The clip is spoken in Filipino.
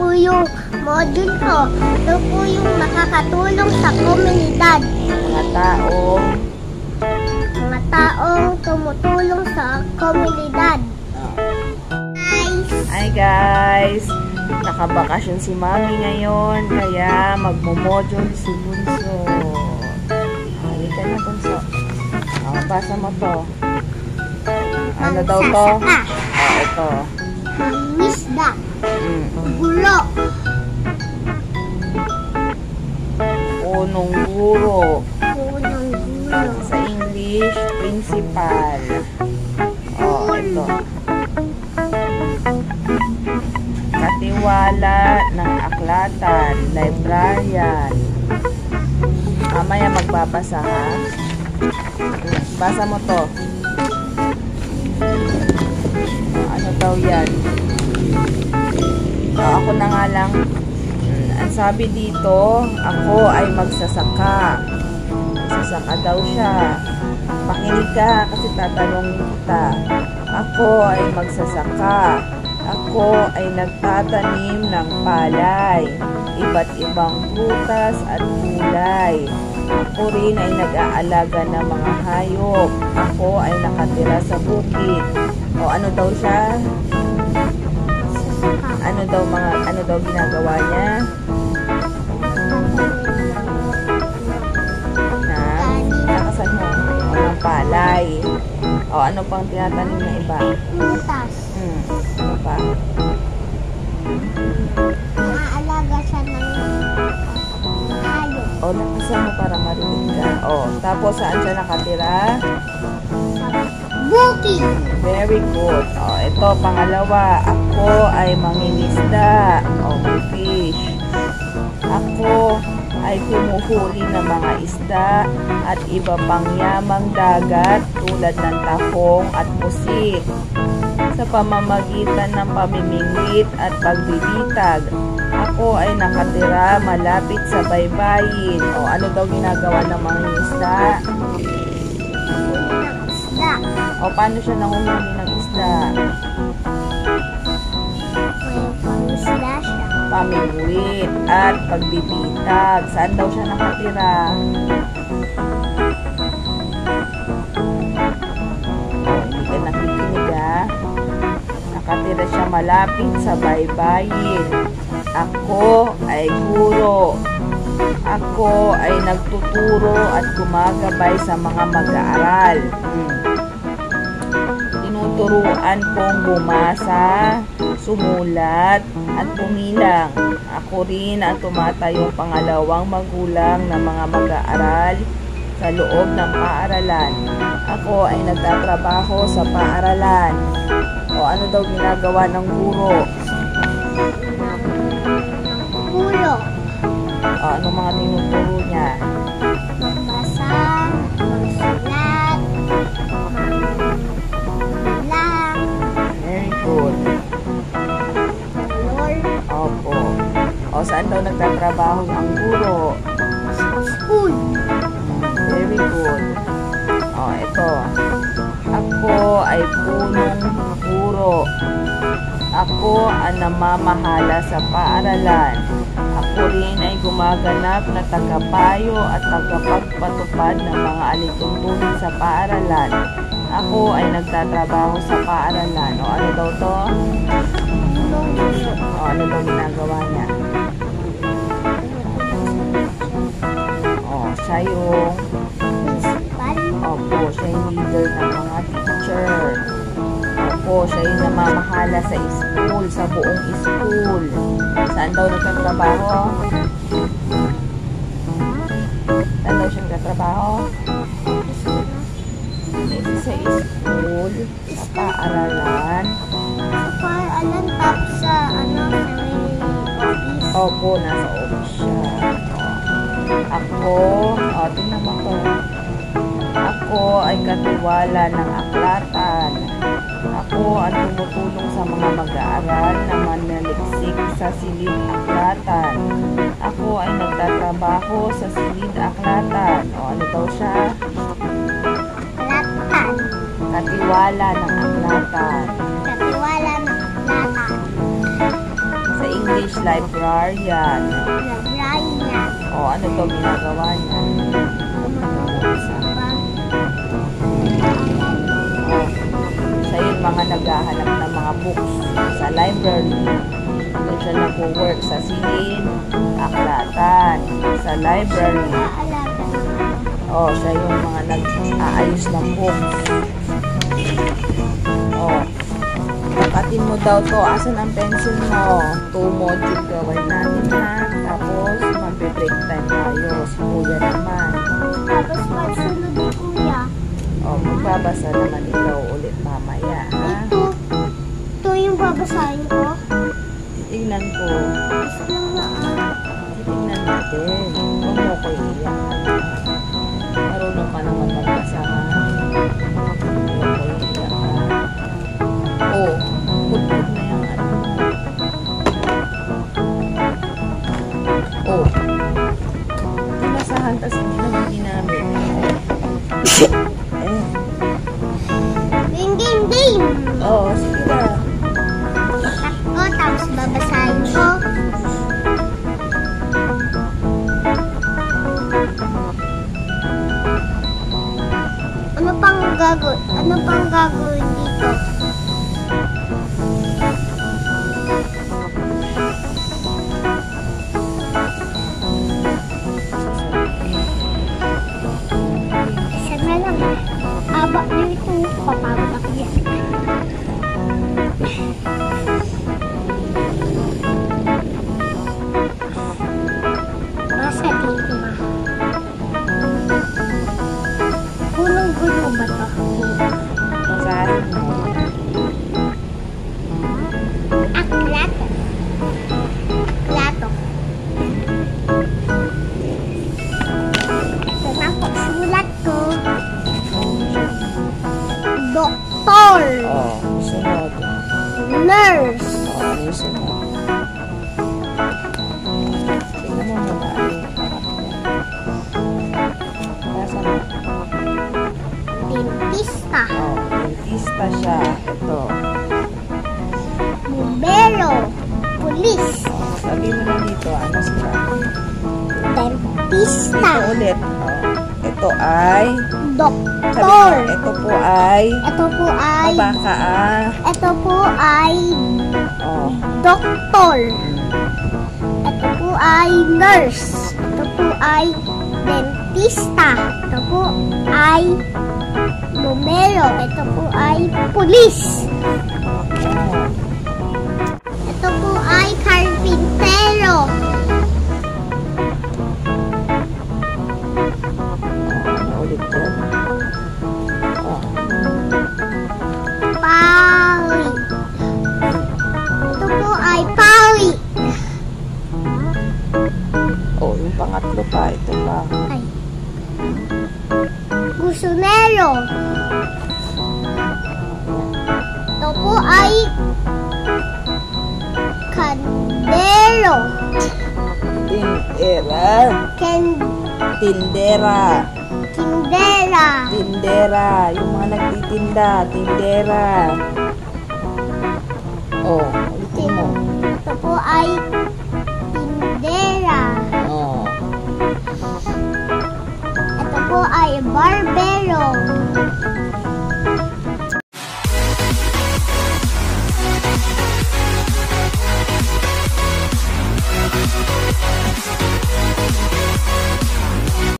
po yung module ko. Ito po yung makakatulong sa komunidad. Mga taong tumutulong sa komunidad. Hi guys! Nakabakasyon si Mami ngayon, kaya magmo-module si Bunso. Halika na, Bunso. Basa mo to. Ano daw to? Ito. Mangingisda. Gulo. Punong guro. Punong gulo. Sa English, principal. Ito. Katiwala ng aklatan, librarian. Mamaya magbabasa, ha? Basa mo to. Ano daw yan? Ako na nga lang. Ang sabi dito, ako ay magsasaka. Magsasaka daw siya. Pakinig ka kasi tatanungin kita. Ako ay magsasaka. Ako ay nagtatanim ng palay, iba't ibang prutas at gulay. Ako rin ay nag-aalaga ng mga hayop. Ako ay nakatira sa bukid. Ano daw siya? Ano daw ginagawa niya? Nakasan mo ng palay. Ano pang tinatanim niya iba? Prutas. Ano pa? Naaalaga siya ng hayop. Nakasan mo para marinig ka. Tapos saan siya nakatira? Bukid. Very good. Ito, pangalawa. Ako ay mangingisda. May fish. Ako ay kumuhuli ng mga isda at iba pang yamang dagat tulad ng tahong at pusit. Sa pamamagitan ng pamimingwit at pagbibitag, ako ay nakatira malapit sa baybayin. Ano daw ginagawa ng mga isda? Paano siya nanguhuli ng isda? Pangisda siya. Pamingwit at pagbibitag. Saan daw siya nakatira? Hindi ka nakikinig, ha? Nakatira siya malapit sa baybayin. Ako ay guro. Ako ay nagtuturo at gumagabay sa mga mag-aaral. Tinuturuan kong bumasa, sumulat, at bumilang. Ako rin ang tumatayong pangalawang magulang ng mga mag-aaral sa loob ng paaralan. Ako ay nagtatrabaho sa paaralan. Ano daw ginagawa ng guro? Gulo. Anong mga tinuturo niya? Magbasa, magsulat, magbilang. Very good. Opo. Saan daw nagtatrabaho ang guro? School. Very good. Ito. Ako ay punong guro. Ako ang namamahala sa paaralan. Ako rin ay gumaganap na tagapayo at tagapagpatupad ng mga alituntunin sa paaralan. Ako ay nagtatrabaho sa paaralan. Ano daw to? Ano daw ginagawa niya? Siya yung Principal. siya yung leader ng mga teacher. Siya yung namamahala sa school, sa buong school. Saan daw nagtatrabaho? Saan daw siya nagtatrabaho? Sa school, sa paaralan. Sa paaralan, tapos sa office. Nasa office siya. Ako, tingnan mo to. Ako ay katiwala ng aklatan. Ako ang tumutulong sa mga mag-aaral na manaliksik sa silid-aklatan. Ako ay nagtatrabaho sa silid-aklatan. Ano daw siya? Aklatan. Katiwala ng aklatan. Katiwala ng aklatan. Sa English, English, librarian. Librarian. O, ano to ginagawa niya? Tumutulong sa O, siya yung mga naghahanap ng mga books sa library. Doon siya nag-work sa silid, aklatan, sa library. pag-aalaga ng O, siya yung mga nag-aayos ng books. O, pakatin mo daw to. Asan ang pencil mo? 2 module gawin natin ha. Tapos, magbe-break time tayo. Si Kuya naman. Tapos pagsunod ni Kuya, O, magbabasa naman ikaw ulit mamaya ha. ito yung babasahin ko. Titignan ko. Gusto lang na Titignan natin. Huwag mo ko iiyak. Marunong ka naman magbasa ha. Huwag ko iiyak ha. O, put-put na yung ano. O, tinasahan tas hindi naman ginamit. Ding, ding, ding! Oo, sige na. Itak ko, tapos babasahin ko. Ano pang gagawin dito? Isa na lang. Aba dito. Papagod ako yan. Nasa dito na. Gulong-gulo ba ito? Basahin mo. Aklato. Aklato. Ito na po, sulat ko. Doktor. Oo, sunod. Nurse. Oo, yung sunod. Tingnan mo muna ano yung pangatlo. Basa mo. Dentista. Oo, dentista siya. Ito. Bumbero. Pulis. Oo, sabi mo na dito, ano sila? Dentista. Ito ulit. Oo. Ito ay... Sabi Doktor. mo, ito po ay... Ito po ay... Baka ah. Ito po ay... Oo. Doktor. Ito po ay nurse. Ito po ay dentista. Ito po ay bumbero. Ito po ay pulis. Oo. Ito po ay karpintero. Ano ulit yan? Oo. Pawi. Ito po ay pawi. Oh, yung pangatlo pa. Ito pa. Ay. Gusunero. Ito po ay kandero. Tindera. Ken Tindera. kindera. Tindera. Yung mga nagtitinda. Tindera. Oh, ulitin mo. Ito po ay tindera. Oh. Ito po ay barbero.